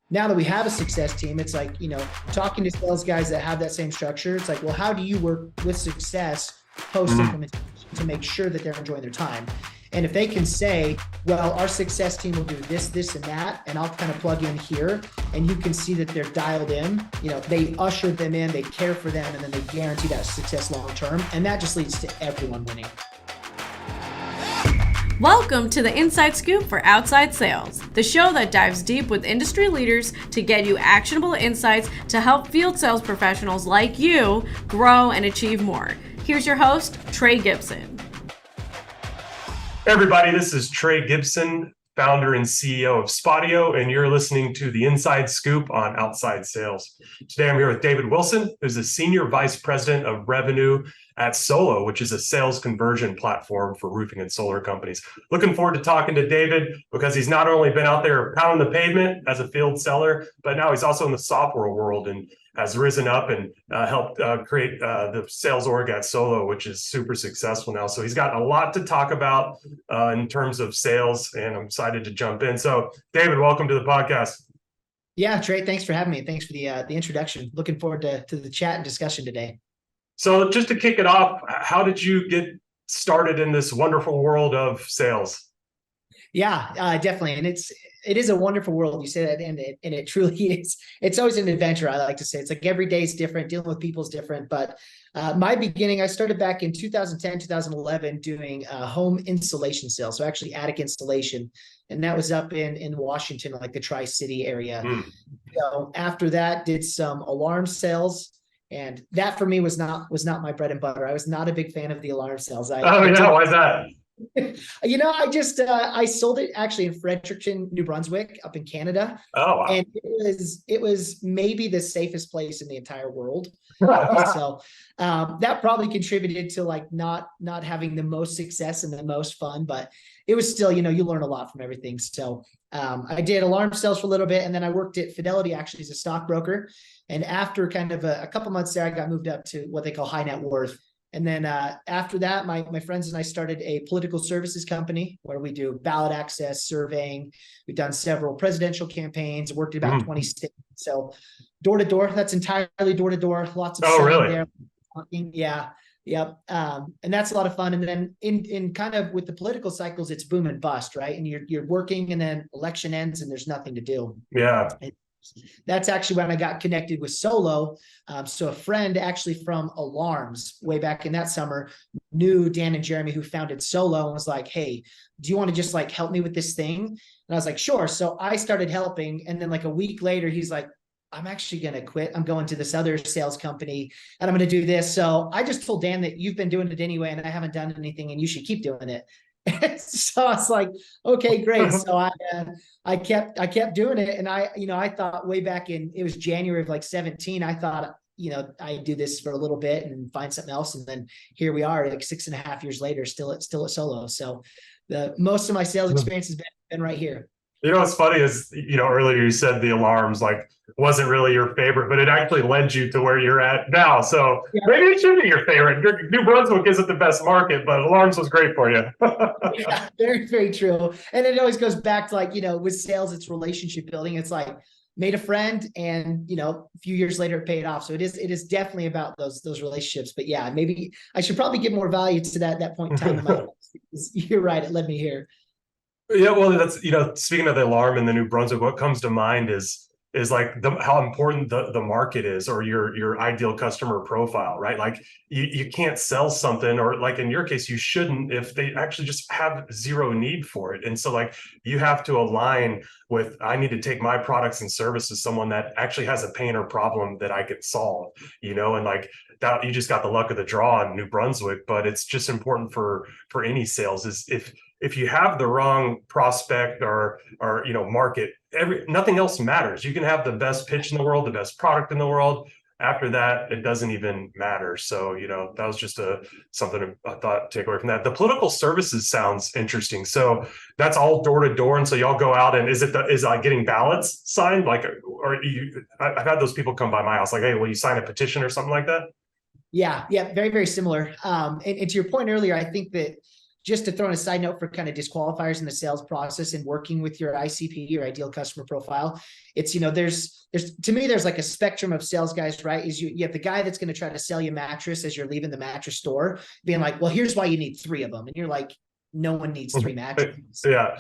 now that we have a success team, it's like, talking to sales guys that have that same structure, it's like, well, how do you work with success post Mhm. implementation to make sure that they're enjoying their time? And if they can say, well, our success team will do this, this, and that, and I'll kind of plug in here, and you can see that they're dialed in, they usher them in, they care for them, and then they guarantee that success long term. And that just leads to everyone winning. Welcome to the Inside Scoop for Outside Sales, the show that dives deep with industry leaders to get you actionable insights to help field sales professionals like you grow and achieve more. Here's your host, Trey Gibson. Hey everybody, this is Trey Gibson, founder and CEO of Spotio, and you're listening to the Inside Scoop on Outside Sales. Today I'm here with David Wilson, who's the Senior Vice President of Revenue at Solo, which is a sales conversion platform for roofing and solar companies. Looking forward to talking to David because he's not only been out there pounding the pavement as a field seller, but now he's also in the software world and has risen up and helped create the sales org at Solo, which is super successful now. So he's got a lot to talk about in terms of sales, and I'm excited to jump in. So David, welcome to the podcast. Yeah, Trey, thanks for having me. Thanks for the introduction. Looking forward to the chat and discussion today. So just to kick it off, how did you get started in this wonderful world of sales? Yeah, definitely. And it is a wonderful world. You say that, and it truly is. It's always an adventure. I like to say it's like every day is different. Dealing with people is different. But my beginning, I started back in 2010, 2011 doing home installation sales. So actually attic installation. And that was up in Washington, like the Tri-City area. So after that, did some alarm sales. And that for me was not my bread and butter. I was not a big fan of the alarm sales. Why is that? I sold it actually in Fredericton, New Brunswick, up in Canada. Oh, wow. And it was maybe the safest place in the entire world. So that probably contributed to like not having the most success and the most fun, but it was still, you learn a lot from everything. So I did alarm sales for a little bit, and then I worked at Fidelity actually as a stockbroker. And after kind of a couple months there, I got moved up to what they call high net worth. And then after that, my friends and I started a political services company where we do ballot access, surveying. We've done several presidential campaigns, worked at about 20 states. So door to door, that's entirely door to door. Lots of really? there. Yeah. Yep. And that's a lot of fun. And then in kind of with the political cycles, it's boom and bust, right? And you're working, and then election ends and there's nothing to do. Yeah. That's actually when I got connected with Solo. So a friend actually from Alarms way back in that summer knew Dan and Jeremy, who founded Solo, and was like, hey, do you want to just like help me with this thing? And I was like, sure. So I started helping. And then like a week later, he's like, I'm actually going to quit. I'm going to this other sales company and I'm going to do this. So I just told Dan that you've been doing it anyway, and I haven't done anything, and you should keep doing it. So I was like, okay, great. So I kept doing it. And I thought way back it was January of like 17, I thought, I'd do this for a little bit and find something else. And then here we are like 6.5 years later, still at Solo. So most of my sales experience has been right here. What's funny is, earlier you said the alarms like wasn't really your favorite, but it actually led you to where you're at now. So yeah, maybe it should be your favorite. New Brunswick isn't the best market, but alarms was great for you. Yeah, very, very true. And it always goes back to like, with sales, it's relationship building. It's like made a friend, and, a few years later it paid off. So it is definitely about those relationships. But yeah, maybe I should probably give more value to that point in time in my life. You're right. It led me here. Yeah, well, that's, speaking of the alarm in the New Brunswick, what comes to mind is like how important the market is, or your ideal customer profile, right? Like you can't sell something, or like in your case, you shouldn't, if they actually just have zero need for it. And so like you have to align with, I need to take my products and services to someone that actually has a pain or problem that I could solve, and like that, you just got the luck of the draw in New Brunswick. But it's just important for any sales is if you have the wrong prospect or market, nothing else matters. You can have the best pitch in the world, the best product in the world. After that, it doesn't even matter. So, that was just something I thought take away from that. The political services sounds interesting. So that's all door to door. And so y'all go out, and is like getting ballots signed? Like, I've had those people come by my house like, hey, will you sign a petition or something like that? Yeah. Very, very similar. And to your point earlier, I think that just to throw in a side note for kind of disqualifiers in the sales process and working with your ICP, your ideal customer profile, it's, there's to me, there's like a spectrum of sales guys, right? Is you have the guy that's going to try to sell you a mattress as you're leaving the mattress store, being like, well, here's why you need 3 of them. And you're like, no one needs 3 mattresses. Yeah.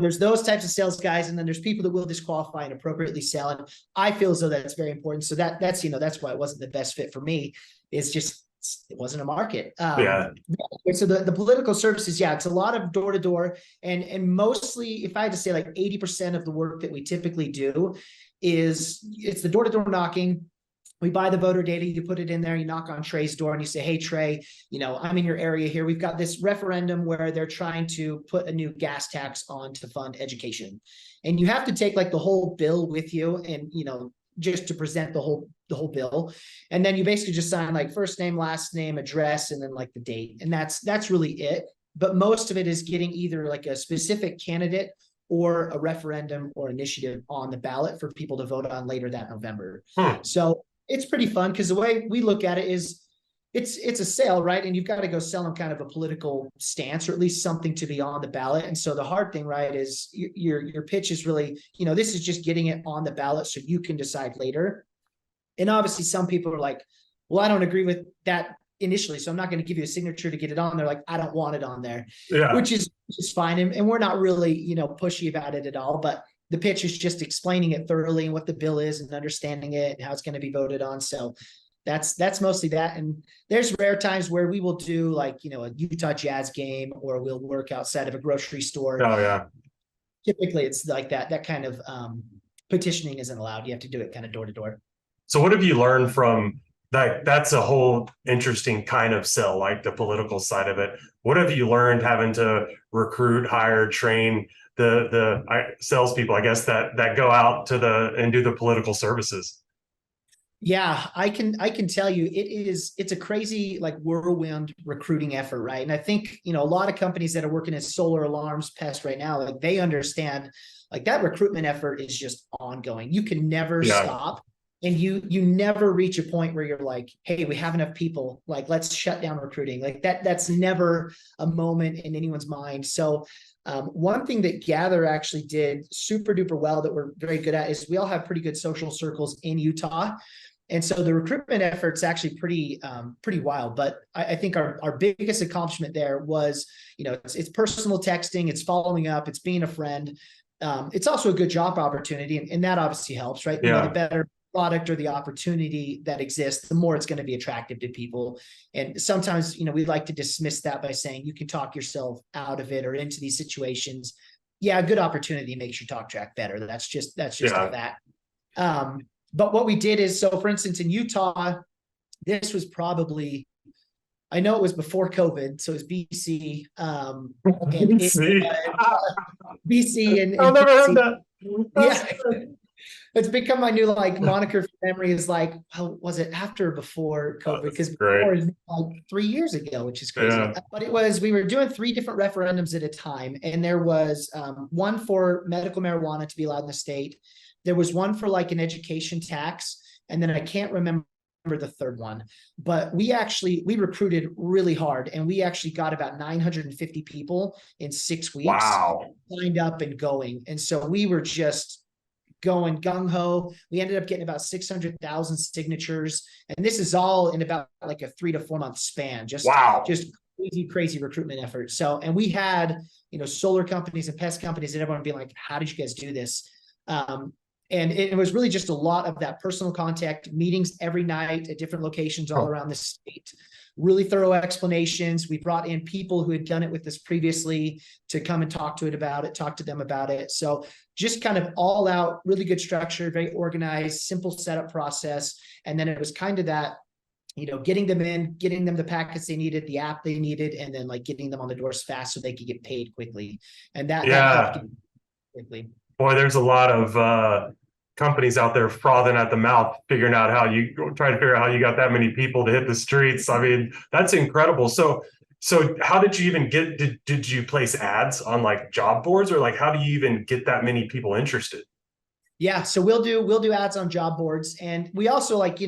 There's those types of sales guys, and then there's people that will disqualify and appropriately sell. And I feel as though that's very important. So that's why it wasn't the best fit for me. It's just, it wasn't a market. So the political services, it's a lot of door to door, and mostly, if I had to say, like 80% of the work that we typically do it's the door to door knocking. We buy the voter data, you put it in there, you knock on Trey's door and you say, hey, Trey, I'm in your area here. We've got this referendum where they're trying to put a new gas tax on to fund education. And you have to take like the whole bill with you and, just to present the whole bill. And then you basically just sign like first name, last name, address, and then like the date. And that's really it. But most of it is getting either like a specific candidate or a referendum or initiative on the ballot for people to vote on later that November. So it's pretty fun because the way we look at it is it's a sale, right? And you've got to go sell them kind of a political stance, or at least something to be on the ballot. And so the hard thing, right, is your pitch is really, this is just getting it on the ballot so you can decide later. And obviously some people are like, well, I don't agree with that initially, so I'm not going to give you a signature to get it on there. Like, I don't want it on there, which is fine. And we're not really, pushy about it at all, but the pitch is just explaining it thoroughly and what the bill is and understanding it and how it's going to be voted on. So that's mostly that. And there's rare times where we will do like, a Utah Jazz game, or we'll work outside of a grocery store. Oh yeah. Typically it's like that kind of petitioning isn't allowed. You have to do it kind of door to door. So what have you learned from that? That's a whole interesting kind of sell, like the political side of it. What have you learned having to recruit, hire, train the salespeople, I guess, that go out and do the political services? Yeah, I can tell you it's a crazy like whirlwind recruiting effort, right? And I think, a lot of companies that are working in solar alarms pest right now, like they understand like that recruitment effort is just ongoing. You can never stop. And you never reach a point where you're like, hey, we have enough people, like let's shut down recruiting. Like that's never a moment in anyone's mind. So one thing that Gather actually did super duper well that we're very good at is we all have pretty good social circles in Utah. And so the recruitment effort's actually pretty wild. But I think our biggest accomplishment there was, it's personal texting, it's following up, it's being a friend. It's also a good job opportunity, and that obviously helps, right? The better product or the opportunity that exists, the more it's going to be attractive to people. And sometimes, we like to dismiss that by saying you can talk yourself out of it or into these situations. Yeah, a good opportunity makes your talk track better. That's just a fact. But what we did is, so for instance, in Utah, this was probably, I know it was before COVID, so it was BC. BC and I've never heard that. Yeah. It's become my new like moniker for memory is like, well, was it after or before COVID? Because before is like 3 years ago, which is crazy. But we were doing 3 different referendums at a time. And there was one for medical marijuana to be allowed in the state. There was one for like an education tax. And then I can't remember the third one, but we recruited really hard, and we actually got about 950 people in 6 weeks. Wow. Signed up and going. And so we were just going gung-ho. We ended up getting about 600,000 signatures. And this is all in about like a 3 to 4 month span. Just crazy recruitment effort. So, and we had, solar companies and pest companies and everyone being like, how did you guys do this? And it was really just a lot of that personal contact, meetings every night at different locations all around the state, really thorough explanations. We brought in people who had done it with us previously to come and talk to them about it. So just kind of all out, really good structure, very organized, simple setup process. And then it was kind of that, getting them in, getting them the packets they needed, the app they needed, and then like getting them on the doors fast so they could get paid quickly. And that helped quickly. Boy, there's a lot of companies out there frothing at the mouth, trying to figure out how you got that many people to hit the streets. I mean, that's incredible. So how did you even did you place ads on like job boards, or like, how do you even get that many people interested? Yeah. So we'll do ads on job boards. And we also like,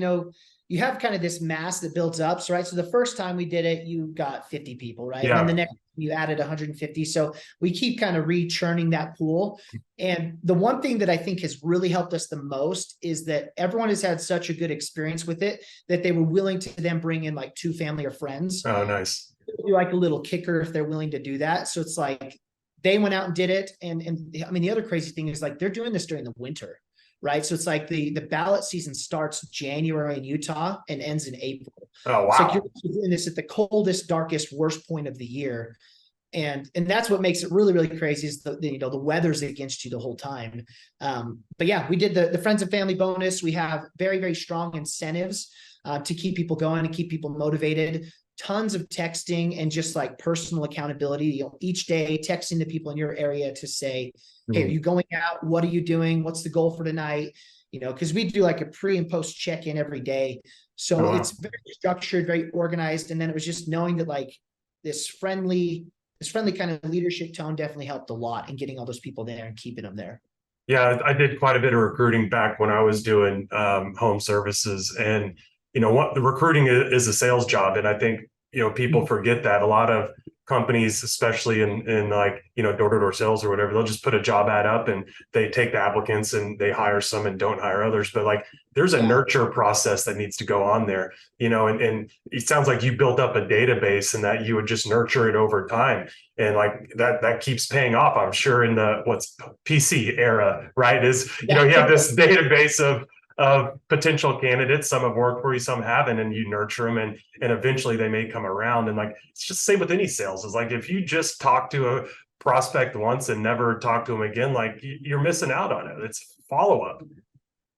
you have kind of this mass that builds up. So, right. So the first time we did it, you got 50 people, right? Yeah. And then the next you added 150. So we keep kind of re-churning that pool. And the one thing that I think has really helped us the most is that everyone has had such a good experience with it that they were willing to then bring in like 2 family or friends. Oh, nice. Do like a little kicker if they're willing to do that. So it's like they went out and did it. And I mean, the other crazy thing is like they're doing this during the winter, right? So it's like the ballot season starts January in Utah and ends in April. Oh, wow. So like you're doing this at the coldest, darkest, worst point of the year. And that's what makes it really, really crazy is the weather's against you the whole time. But yeah, we did the friends and family bonus. We have very, very strong incentives to keep people going and keep people motivated. Tons of texting and just like personal accountability, each day texting the people in your area to say, hey, are you going out? What are you doing? What's the goal for tonight? Because we do like a pre and post check-in every day. So it's very structured, very organized. And then it was just knowing that like this friendly kind of leadership tone definitely helped a lot in getting all those people there and keeping them there. Yeah, I did quite a bit of recruiting back when I was doing home services, and what the recruiting is a sales job, and I think people forget that. A lot of companies, especially in like door-to-door sales or whatever, they'll just put a job ad up and they take the applicants and they hire some and don't hire others. But like there's a nurture process that needs to go on there, and it sounds like you built up a database and that you would just nurture it over time. And like that keeps paying off, I'm sure, in the what's PC era, right? Is you have this database of potential candidates. Some have worked for you, some haven't, and you nurture them and eventually they may come around. And like it's just the same with any sales. Is like if you just talk to a prospect once and never talk to them again, like you're missing out on it. It's follow-up.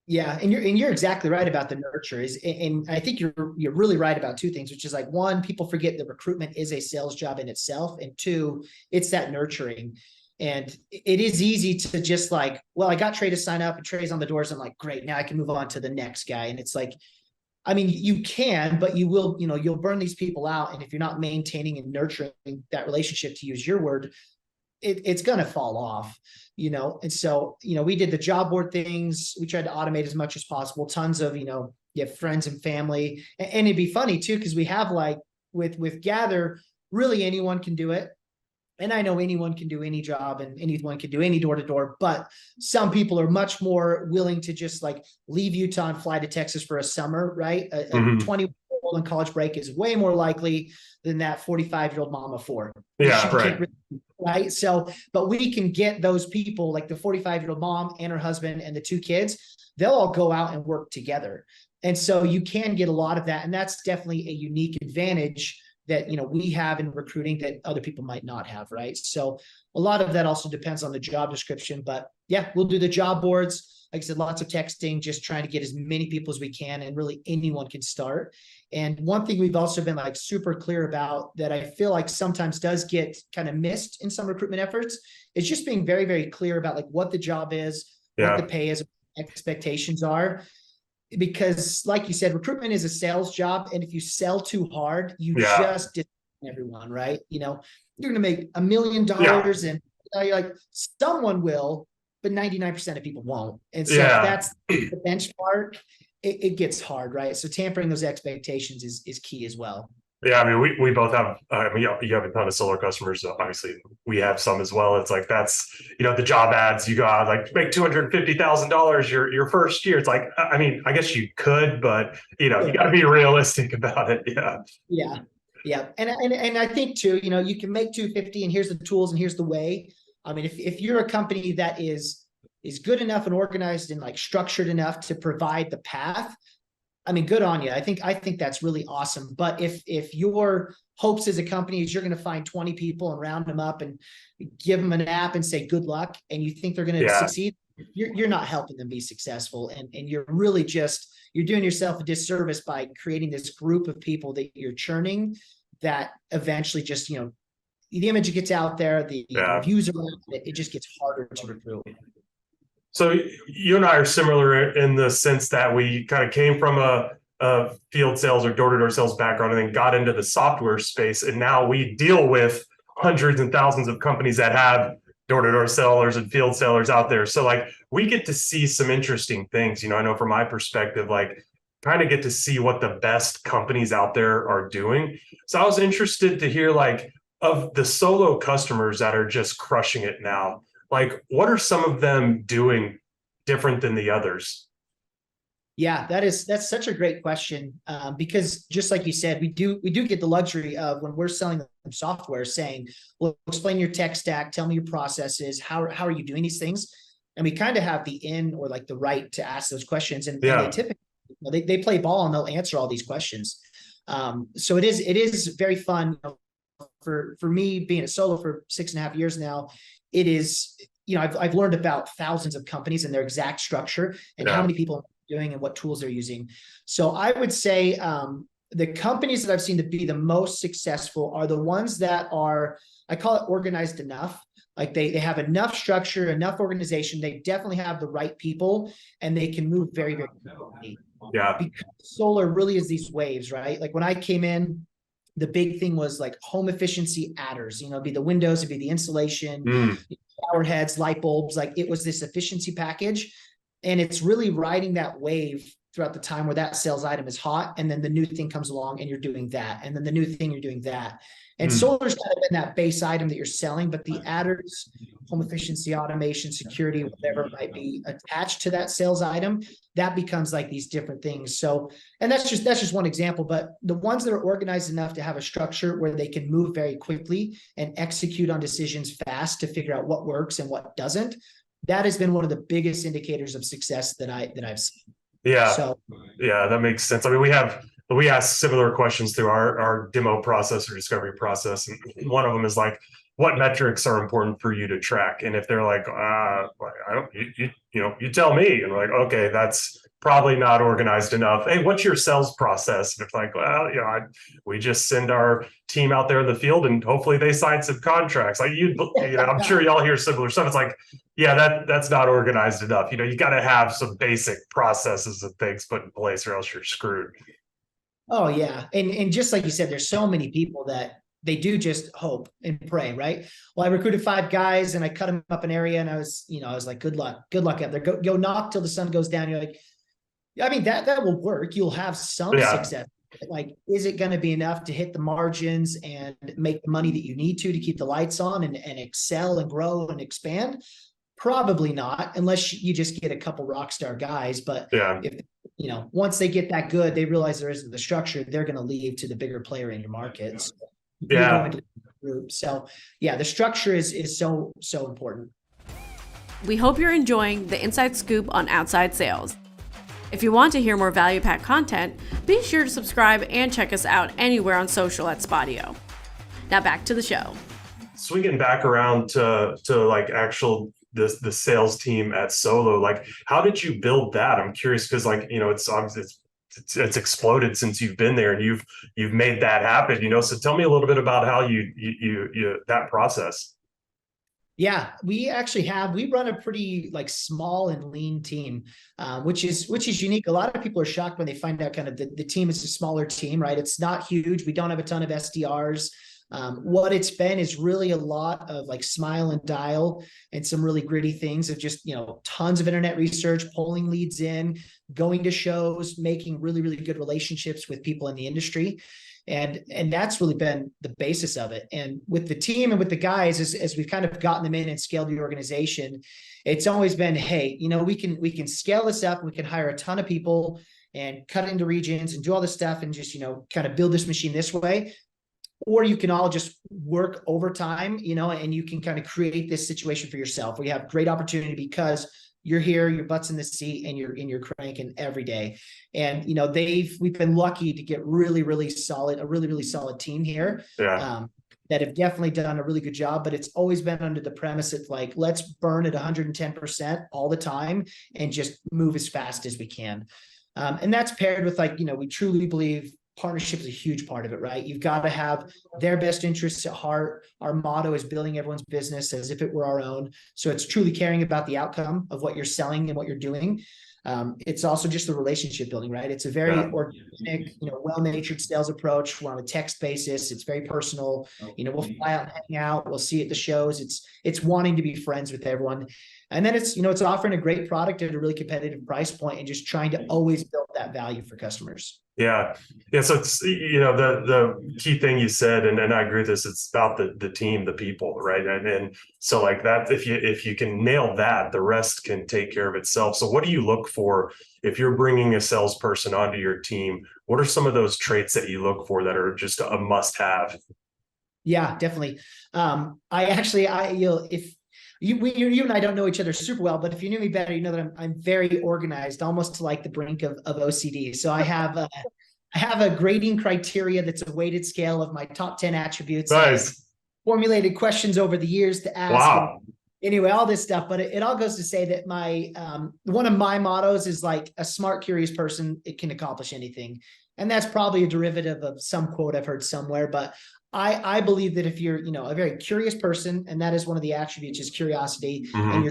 Yeah, and you're exactly right about the nurture and I think you're really right about 2 things, which is like 1, people forget that recruitment is a sales job in itself, and 2, it's that nurturing. And it is easy to just like, well, I got Trey to sign up and Trey's on the doors. I'm like, great, now I can move on to the next guy. And it's like, I mean, you can, but you will, you'll burn these people out. And if you're not maintaining and nurturing that relationship, to use your word, it's going to fall off, And so, we did the job board things. We tried to automate as much as possible. Tons of, you have friends and family. And it'd be funny too, because we have like with Gather, really anyone can do it. And I know anyone can do any job and anyone can do any door-to-door, but some people are much more willing to just like leave Utah and fly to Texas for a summer, right? A 20-year-old on college break is way more likely than that 45-year-old mom of 4. Yeah, right. Right. So, but we can get those people like the 45-year-old mom and her husband and the 2 kids, they'll all go out and work together. And so you can get a lot of that. And that's definitely a unique advantage that, we have in recruiting that other people might not have. Right. So a lot of that also depends on the job description, but yeah, we'll do the job boards. Like I said, lots of texting, just trying to get as many people as we can, and really anyone can start. And one thing we've also been like super clear about that I feel like sometimes does get kind of missed in some recruitment efforts is just being very, very clear about like what the job is, what the pay is, expectations are. Because like you said, recruitment is a sales job. And if you sell too hard, you just disappoint everyone, right? You're going to make $1 million and you're like, someone will, but 99% of people won't. And so that's the benchmark. It gets hard, right? So tampering those expectations is key as well. Yeah, I mean, we both have, you have a ton of solar customers. So obviously, we have some as well. It's like, that's, the job ads, you go out, like, make $250,000 your first year. It's like, I mean, I guess you could, but, you got to be realistic about it. Yeah. Yeah. And I think too, you can make 250 and here's the tools and here's the way. I mean, if you're a company that is good enough and organized and like structured enough to provide the path, I mean, good on you. I think that's really awesome. But if your hopes as a company is you're going to find 20 people and round them up and give them an app and say good luck, and you think they're going to succeed, you're not helping them be successful. And you're really you're doing yourself a disservice by creating this group of people that you're churning that eventually just, the image gets out there, the reviews around it just gets harder to recruit. So you and I are similar in the sense that we kind of came from a field sales or door-to-door sales background and then got into the software space. And now we deal with hundreds and thousands of companies that have door-to-door sellers and field sellers out there. So like we get to see some interesting things. I know from my perspective, like kind of get to see what the best companies out there are doing. So I was interested to hear, like, of the solo customers that are just crushing it now, like, what are some of them doing different than the others? Yeah, that's such a great question, because just like you said, we do get the luxury of, when we're selling them software, saying, well, explain your tech stack, tell me your processes, how are you doing these things? And we kind of have the or like the right to ask those questions, and they typically, they play ball and they'll answer all these questions. So it is very fun. For me, being a solo for 6.5 years now, it is, I've learned about thousands of companies and their exact structure and how many people doing and what tools they're using. So I would say the companies that I've seen to be the most successful are the ones that are, I call it organized enough. Like they have enough structure, enough organization. They definitely have the right people, and they can move very, very quickly. Yeah. Because solar really is these waves, right? Like when I came in, the big thing was like home efficiency adders, it'd be the windows, it'd be the insulation, shower heads, light bulbs. Like it was this efficiency package. And it's really riding that wave throughout the time where that sales item is hot. And then the new thing comes along and you're doing that. And then the new thing, you're doing that. And solar's kind of been that base item that you're selling, but the adders, home efficiency, automation, security, whatever might be attached to that sales item, that becomes like these different things. So, and that's just one example, but the ones that are organized enough to have a structure where they can move very quickly and execute on decisions fast to figure out what works and what doesn't, that has been one of the biggest indicators of success that I've seen. Yeah. So yeah, that makes sense. I mean, we ask similar questions through our demo process or discovery process. And one of them is like, what metrics are important for you to track? And if they're like, I don't, you tell me. And we're like, okay, that's probably not organized enough. Hey, what's your sales process? And it's like, well, we just send our team out there in the field and hopefully they sign some contracts. Like I'm sure y'all hear similar stuff. It's like, yeah, that's not organized enough. You got to have some basic processes and things put in place, or else you're screwed. Oh yeah. And just like you said, there's so many people that they do just hope and pray, right? Well, I recruited 5 guys and I cut them up an area, and I was like, good luck out there. Go knock till the sun goes down. You're like, I mean, that will work. You'll have some success. Like, is it going to be enough to hit the margins and make the money that you need to keep the lights on and excel and grow and expand? Probably not, unless you just get a couple rock star guys. But if once they get that good, they realize there isn't the structure, they're going to leave to the bigger player in your market. So So yeah, the structure is so important. We hope you're enjoying the inside scoop on outside sales. If you want to hear more value-packed content, be sure to subscribe and check us out anywhere on social at Spodio. Now back to the show. Swinging back around to like the sales team at Solo, like, how did you build that? I'm curious, because like, it's exploded since you've been there, and you've made that happen, so tell me a little bit about how you that process. Yeah, we run a pretty like small and lean team, which is unique. A lot of people are shocked when they find out kind of the team is a smaller team, right? It's not huge. We don't have a ton of SDRs. What it's been is really a lot of like smile and dial and some really gritty things of just, tons of internet research, pulling leads in, going to shows, making really, really good relationships with people in the industry. And that's really been the basis of it. And with the team and with the guys, as we've kind of gotten them in and scaled the organization, it's always been, hey, we can scale this up. We can hire a ton of people and cut it into regions and do all this stuff and just, kind of build this machine this way. Or you can all just work overtime, and you can kind of create this situation for yourself where you have great opportunity because you're here, your butt's in the seat, and you're cranking every day. And we've been lucky to get a really, really solid team here. That have definitely done a really good job, but it's always been under the premise of like, let's burn at 110% all the time and just move as fast as we can. And that's paired with like, we truly believe partnership is a huge part of it, right? You've got to have their best interests at heart. Our motto is building everyone's business as if it were our own. So it's truly caring about the outcome of what you're selling and what you're doing. It's also just the relationship building, right? It's a very organic, well-natured sales approach. We're on a text basis. It's very personal. We'll fly out and hang out. We'll see at the shows. It's wanting to be friends with everyone. And then it's offering a great product at a really competitive price point and just trying to always build that value for customers. Yeah. Yeah. So it's, the key thing you said, and I agree with this, it's about the team, the people, right? And so like that, if you can nail that, the rest can take care of itself. So what do you look for if you're bringing a salesperson onto your team? What are some of those traits that you look for that are just a must have? Yeah, definitely. If you and I don't know each other super well, but if you knew me better, you know that I'm very organized, almost to like the brink of OCD. So I have a grading criteria that's a weighted scale of my top 10 attributes. Nice. Formulated questions over the years to ask. Wow. And anyway, all this stuff, but it all goes to say that my one of my mottos is like, a smart, curious person, it can accomplish anything. And that's probably a derivative of some quote I've heard somewhere, but I believe that if you're, a very curious person, and that is one of the attributes is curiosity, Mm-hmm.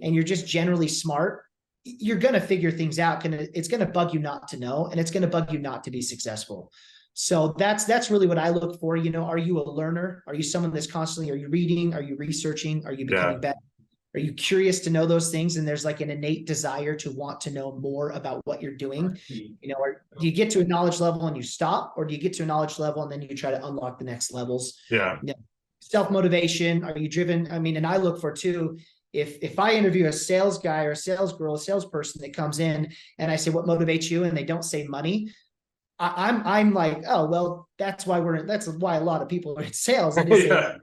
and you're just generally smart, you're going to figure things out. It's going to bug you not to know, and it's going to bug you not to be successful. So that's really what I look for. Are you a learner? Are you someone that's constantly, are you reading? Are you researching? Are you becoming better? Are you curious to know those things? And there's like an innate desire to want to know more about what you're doing. Or do you get to a knowledge level and you stop, or do you get to a knowledge level and then you try to unlock the next levels? Yeah. Self-motivation. Are you driven? And I look for too, if I interview a sales guy or a sales girl, a salesperson that comes in and I say, what motivates you? And they don't say money. I'm like, oh, well, that's why a lot of people are in sales. It is a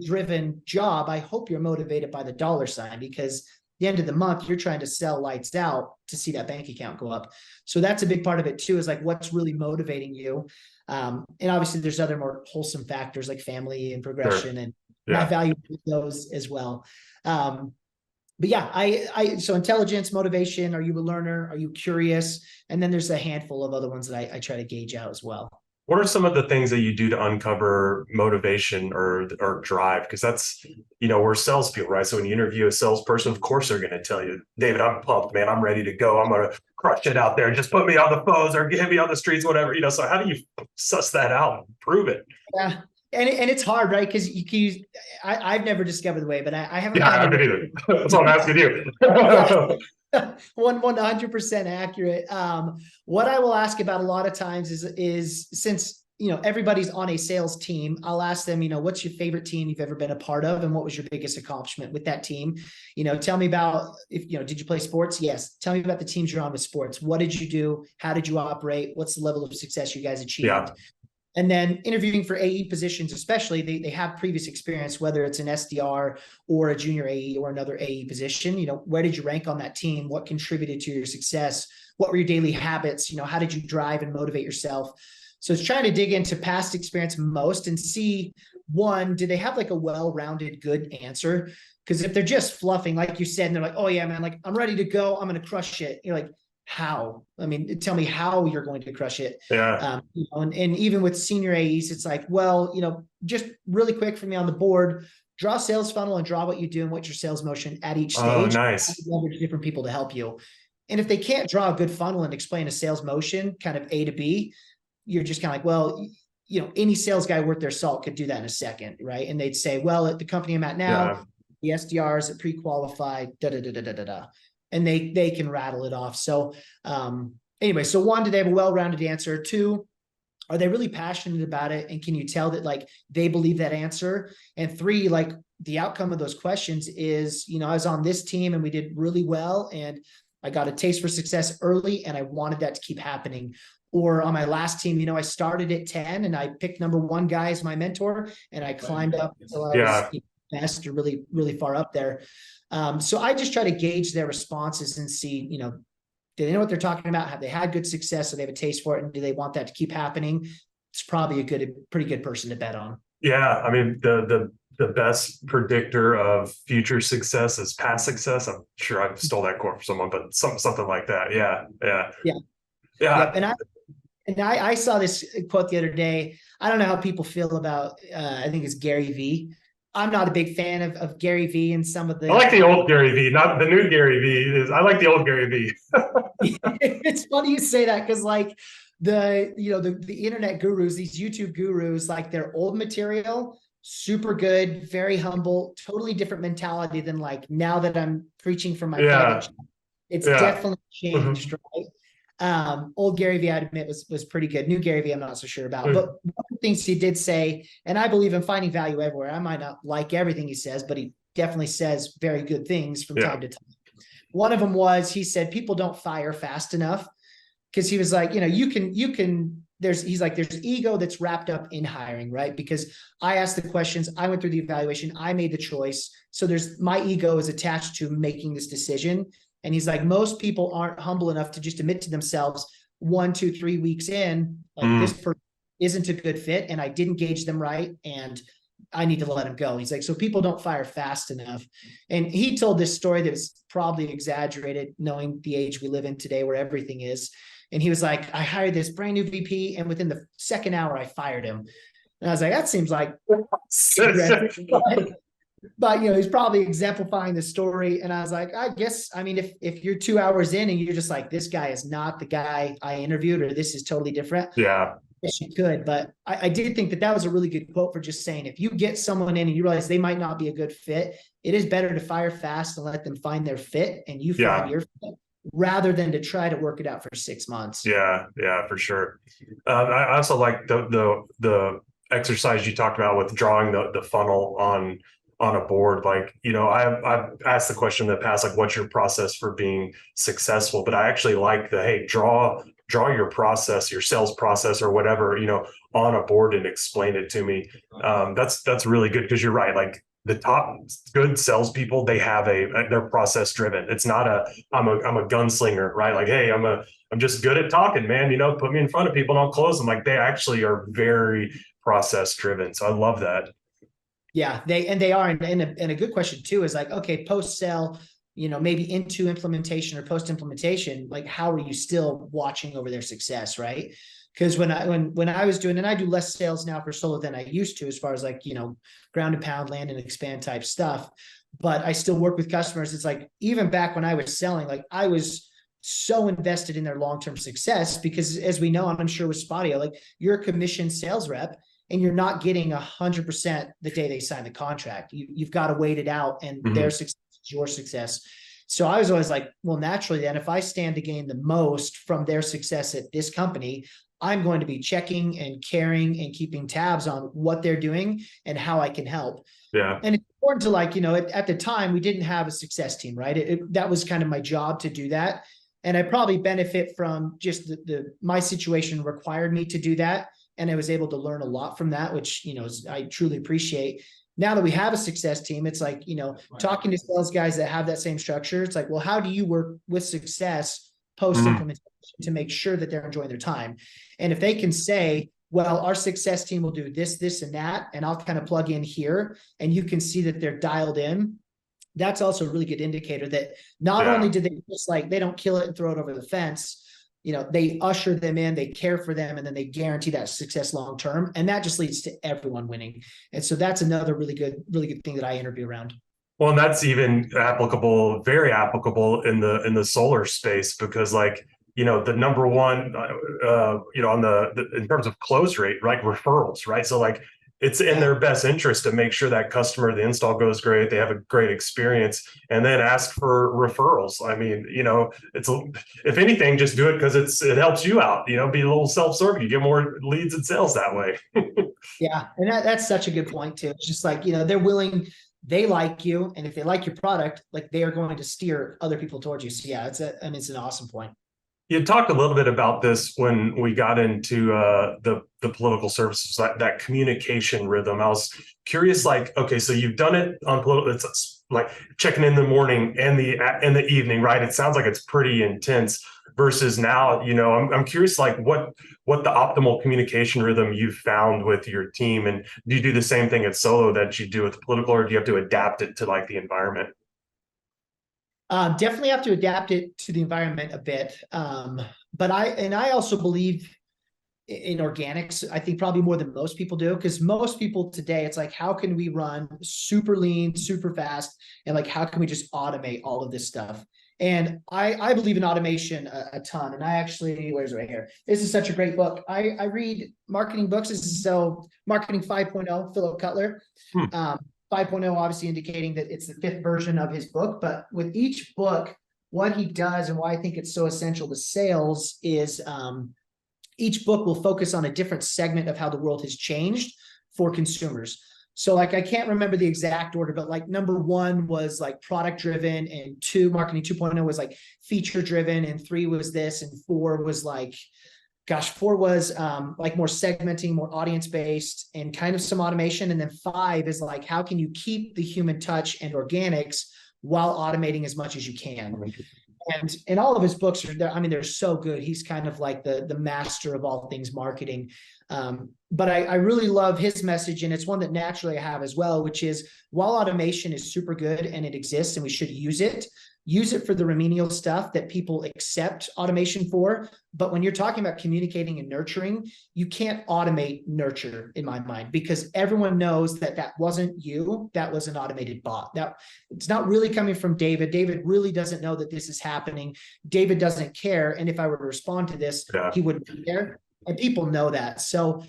driven job. I hope you're motivated by the dollar sign, because at the end of the month, you're trying to sell lights out to see that bank account go up. So that's a big part of it too, is like, what's really motivating you? And obviously there's other more wholesome factors like family and progression, and I value those as well. But yeah, so intelligence, motivation, are you a learner? Are you curious? And then there's a handful of other ones that I try to gauge out as well. What are some of the things that you do to uncover motivation or drive? Because that's, we're salespeople, right? So when you interview a salesperson, of course they're going to tell you, David, I'm pumped, man. I'm ready to go. I'm going to crush it out there. Just put me on the phones or get me on the streets, whatever. So how do you suss that out and prove it? Yeah. And it's hard, right? Because I've never discovered the way, but I haven't. Yeah, I haven't either. That's what I'm asking you. 100% accurate. What I will ask about a lot of times is since everybody's on a sales team, I'll ask them, what's your favorite team you've ever been a part of, and what was your biggest accomplishment with that team? Tell me about did you play sports? Yes. Tell me about the teams you're on with sports. What did you do? How did you operate? What's the level of success you guys achieved? Yeah. And then interviewing for AE positions, especially, they have previous experience, whether it's an SDR or a junior AE or another AE position. Where did you rank on that team? What contributed to your success? What were your daily habits? How did you drive and motivate yourself? So it's trying to dig into past experience most and see, one, do they have like a well-rounded good answer? Because if they're just fluffing, like you said, and they're like, oh yeah, man, like I'm ready to go, I'm going to crush it. You're like, how? Tell me how you're going to crush it. Yeah. And even with senior AEs, it's like, well, just really quick for me on the board, draw a sales funnel and draw what you do and what's your sales motion at each stage. Oh, nice. Leverage different people to help you. And if they can't draw a good funnel and explain a sales motion, kind of A to B, you're just kind of like, well, any sales guy worth their salt could do that in a second, right? And they'd say, well, at the company I'm at now, the SDRs are pre-qualified, and they can rattle it off. So anyway, so one, do they have a well-rounded answer? Two, are they really passionate about it? And can you tell that like they believe that answer? And three, like the outcome of those questions is, I was on this team and we did really well, and I got a taste for success early and I wanted that to keep happening. Or on my last team, I started at 10 and I picked number one guy as my mentor, and I climbed up until I was best or really, really far up there. So I just try to gauge their responses and see, do they know what they're talking about? Have they had good success? Do they have a taste for it? And do they want that to keep happening? It's probably a pretty good person to bet on. Yeah. The best predictor of future success is past success. I'm sure I stole that quote from someone, but something like that. Yeah. And I saw this quote the other day. I don't know how people feel about, I think it's Gary Vee. I'm not a big fan of Gary Vee and some of the. I like the old Gary Vee, not the new Gary Vee. I like the old Gary Vee. It's funny you say that, because like the internet gurus, these YouTube gurus, like their old material, super good, very humble, totally different mentality than like now that I'm preaching from my private channel. It's definitely changed, right? Old Gary Vee, I admit, was pretty good. New Gary Vee, I'm not so sure about. But one of the things he did say, and I believe in finding value everywhere. I might not like everything he says, but he definitely says very good things from time to time. One of them was, he said, people don't fire fast enough, because he was like, there's ego that's wrapped up in hiring, right? Because I asked the questions, I went through the evaluation, I made the choice. So my ego is attached to making this decision. And he's like, most people aren't humble enough to just admit to themselves 1, 2, 3 weeks in, like this person isn't a good fit and I didn't gauge them right, and I need to let him go. He's like, so people don't fire fast enough. And he told this story that was probably exaggerated, knowing the age we live in today where everything is. And he was like, I hired this brand new VP, and within the second hour I fired him. And I was like, that seems like but he's probably exemplifying the story. And I was like, I guess, I mean, if you're 2 hours in and you're just like, this guy is not the guy I interviewed, or this is totally different. Yeah. Yes, you could. But I did think that was a really good quote for just saying, if you get someone in and you realize they might not be a good fit, it is better to fire fast and let them find their fit, and you find your fit, rather than to try to work it out for 6 months. Yeah, for sure. I also like the exercise you talked about with drawing the funnel on a board. Like, I've asked the question in the past, like, what's your process for being successful? But I actually like hey, draw your process, your sales process or whatever, on a board and explain it to me. That's really good, because you're right. Like, the top good salespeople, they have they're process driven. It's not I'm a gunslinger, right? Like, hey, I'm just good at talking, man. Put me in front of people and I'll close them. Like, they actually are very process driven. So I love that. Yeah, they are. And a good question too is like, okay, post sale, maybe into implementation or post implementation, like, how are you still watching over their success, right? Because when I was doing, and I do less sales now for Solo than I used to, as far as like, ground and pound, land and expand type stuff, but I still work with customers. It's like, even back when I was selling, like, I was so invested in their long-term success, because as we know, I'm sure with Spodio, like, you're a commissioned sales rep and you're not getting 100% the day they sign the contract. You've got to wait it out, and their success is your success. So I was always like, well, naturally then, if I stand to gain the most from their success at this company, I'm going to be checking and caring and keeping tabs on what they're doing and how I can help. Yeah. And it's important to, like, at the time we didn't have a success team, right? That was kind of my job to do that. And I probably benefit from just my situation required me to do that. And I was able to learn a lot from that, which, I truly appreciate. Now that we have a success team, it's like, talking to sales guys that have that same structure, it's like, well, how do you work with success post implementation to make sure that they're enjoying their time? And if they can say, well, our success team will do this, this, and that, and I'll kind of plug in here, and you can see that they're dialed in, that's also a really good indicator that not only did they just they don't kill it and throw it over the fence, they usher them in, they care for them, and then they guarantee that success long term. And that just leads to everyone winning. And so that's another really good thing that I interview around. Well, and that's even very applicable in the solar space, because the number one, in terms of close rate, right? Referrals, right? So it's in their best interest to make sure that customer, the install goes great, they have a great experience, and then ask for referrals. I mean, it's, if anything, just do it because it helps you out, be a little self-serving. You get more leads and sales that way. Yeah. And that's such a good point too. It's just like, they're willing, they like you. And if they like your product, they are going to steer other people towards you. So yeah, it's an awesome point. You talked a little bit about this when we got into the political services, that communication rhythm. I was curious, okay, so you've done it on political. It's like checking in the morning and the evening, right? It sounds like it's pretty intense. Versus now, I'm curious, what the optimal communication rhythm you've found with your team, and do you do the same thing at Solo that you do with political, or do you have to adapt it to the environment? Definitely have to adapt it to the environment a bit. But I also believe in organics, I think probably more than most people do, because most people today, it's like, how can we run super lean, super fast? And how can we just automate all of this stuff? And I believe in automation a ton. And I actually, where's it right here? This is such a great book. I read marketing books. This is Marketing 5.0, Philip Cutler. 5.0 obviously indicating that it's the 5th version of his book, but with each book, what he does and why I think it's so essential to sales is each book will focus on a different segment of how the world has changed for consumers. So like, I can't remember the exact order, but like number 1 was like product driven, and 2, marketing 2.0 was like feature driven, and 3 was this, and 4 was like, 4 was like more segmenting, more audience based, and kind of some automation. And then 5 is like, how can you keep the human touch and organics while automating as much as you can? And all of his books are there. I mean, they're so good. He's kind of like the master of all things marketing. But I really love his message, and it's one that naturally I have as well, which is, while automation is super good and it exists and we should use it for the remedial stuff that people accept automation for. But when you're talking about communicating and nurturing, you can't automate nurture, in my mind, because everyone knows that that wasn't you. That was an automated bot. That it's not really coming from David. David really doesn't know that this is happening. David doesn't care. And if I were to respond to this, he wouldn't be there. And people know that. So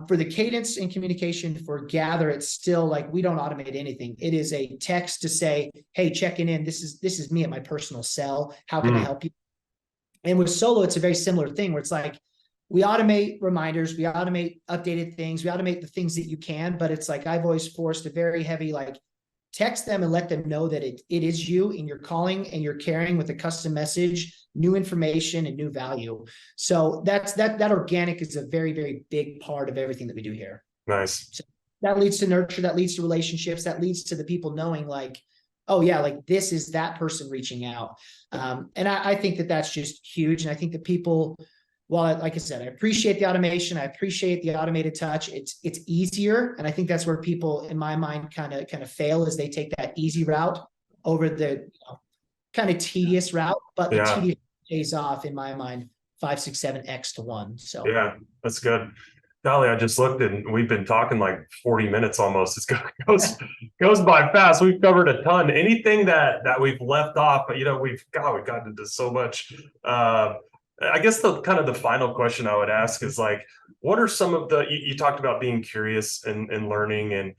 for the cadence and communication for Gather, it's still like, we don't automate anything. It is a text to say, hey, checking in. This is me at my personal cell. How can I help you? And with Solo, it's a very similar thing where it's like, we automate reminders, we automate updated things, we automate the things that you can, but it's like, I've always forced a very heavy, like, text them and let them know that it is you, and you're calling and you're carrying with a custom message, new information and new value. So that organic is a very, very big part of everything that we do here. Nice. So that leads to nurture, that leads to relationships, that leads to the people knowing like, oh yeah, like this is that person reaching out. And I think that that's just huge. And I think that people, well, like I said, I appreciate the automation. I appreciate the automated touch. It's easier. And I think that's where people, in my mind, kind of fail, is they take that easy route over the kind of tedious route, but the tedious pays off, in my mind, 5, 6, 7x to 1. So yeah, that's good. Dolly, I just looked and we've been talking like 40 minutes almost. Goes by fast. We've covered a ton. Anything that we've left off, but we've gotten into so much. I guess the kind of the final question I would ask is like, what are some of the, you talked about being curious and learning, and,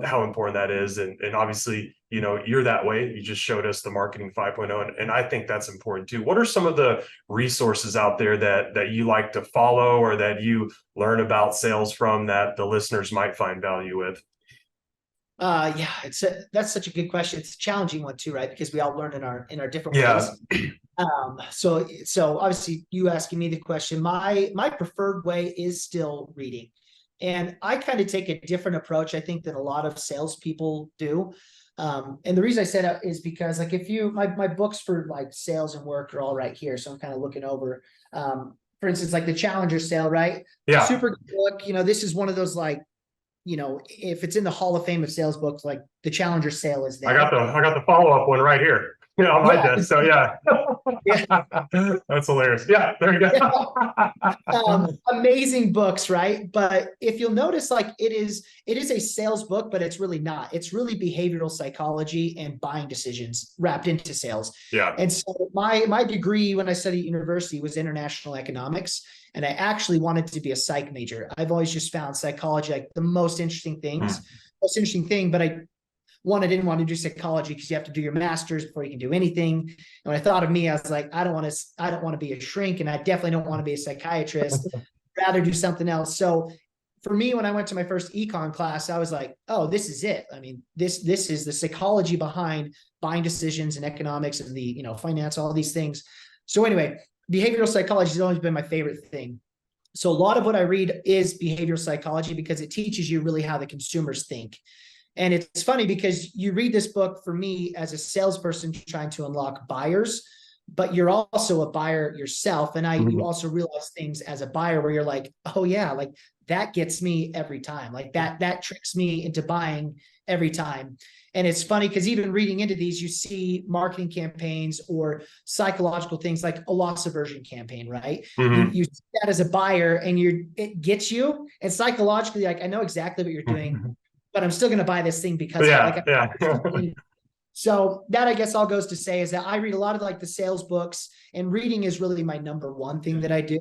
how important that is. And obviously, you're that way. You just showed us the marketing 5.0, and I think that's important too. What are some of the resources out there that you like to follow, or that you learn about sales from, that the listeners might find value with? Yeah, that's such a good question. It's a challenging one too, right? Because we all learn in our different ways. So obviously you asking me the question, my preferred way is still reading. And I kind of take a different approach, I think, than a lot of salespeople do. And the reason I say that is because, like, if my books for like sales and work are all right here. So I'm kind of looking over, for instance, like the Challenger Sale, right? Yeah. Super good book. This is one of those, like, if it's in the Hall of Fame of sales books, like the Challenger Sale is there. I got the follow-up one right here. On my desk. So yeah. That's hilarious. Yeah, there you go. Amazing books, right? But if you'll notice, like, it is a sales book, but it's really not. It's really behavioral psychology and buying decisions wrapped into sales. Yeah. And so my degree when I studied at university was international economics, and I actually wanted to be a psych major. I've always just found psychology like the most interesting thing, but I didn't want to do psychology because you have to do your master's before you can do anything. And when I thought of me, I was like, I don't want to be a shrink, and I definitely don't want to be a psychiatrist. Rather do something else. So for me, when I went to my first econ class, I was like, oh, this is it. I mean, this is the psychology behind buying decisions and economics and the, finance, all these things. So anyway, behavioral psychology has always been my favorite thing. So a lot of what I read is behavioral psychology because it teaches you really how the consumers think. And it's funny because you read this book, for me as a salesperson trying to unlock buyers, but you're also a buyer yourself. And you also realize things as a buyer where you're like, oh yeah, like that gets me every time. Like that tricks me into buying every time. And it's funny because even reading into these, you see marketing campaigns or psychological things like a loss aversion campaign, right? You see that as a buyer, and it gets you. And psychologically, like, I know exactly what you're doing, but I'm still going to buy this thing because So that, I guess, all goes to say is that I read a lot of like the sales books, and reading is really my number one thing that I do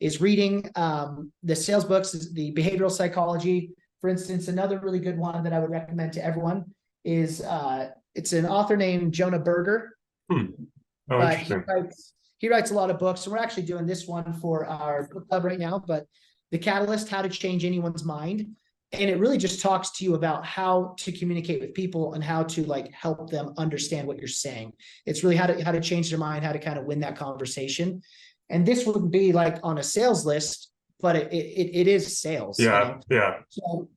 is reading the sales books, the behavioral psychology. For instance, another really good one that I would recommend to everyone is it's an author named Jonah Berger. Oh, but interesting. he writes a lot of books. And we're actually doing this one for our book club right now, but The Catalyst, How to Change Anyone's Mind. And it really just talks to you about how to communicate with people and how to like help them understand what you're saying. It's really how to change their mind, how to kind of win that conversation. And this wouldn't be like on a sales list, but it is sales. Yeah. Yeah. So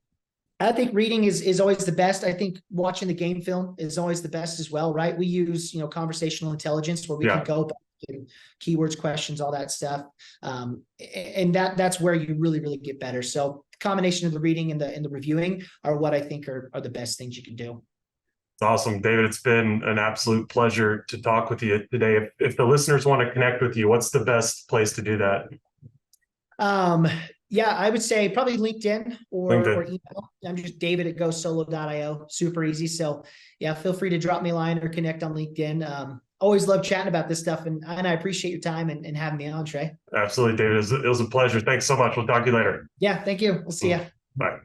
I think reading is always the best. I think watching the game film is always the best as well, right? We use, conversational intelligence where we can go back to keywords, questions, all that stuff. And that's where you really, really get better. So the combination of the reading and the reviewing are what I think are the best things you can do. It's awesome, David. It's been an absolute pleasure to talk with you today. If the listeners want to connect with you, what's the best place to do that? Yeah, I would say probably LinkedIn or email. I'm just david@gosolo.io. Super easy. So yeah, feel free to drop me a line or connect on LinkedIn. Always love chatting about this stuff, and I appreciate your time and having me on, Trey. Absolutely, David. It was a pleasure. Thanks so much. We'll talk to you later. Yeah, thank you. We'll see ya. Bye.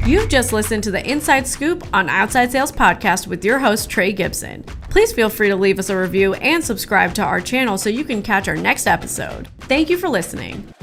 You've just listened to the Inside Scoop on Outside Sales Podcast with your host, Trey Gibson. Please feel free to leave us a review and subscribe to our channel so you can catch our next episode. Thank you for listening.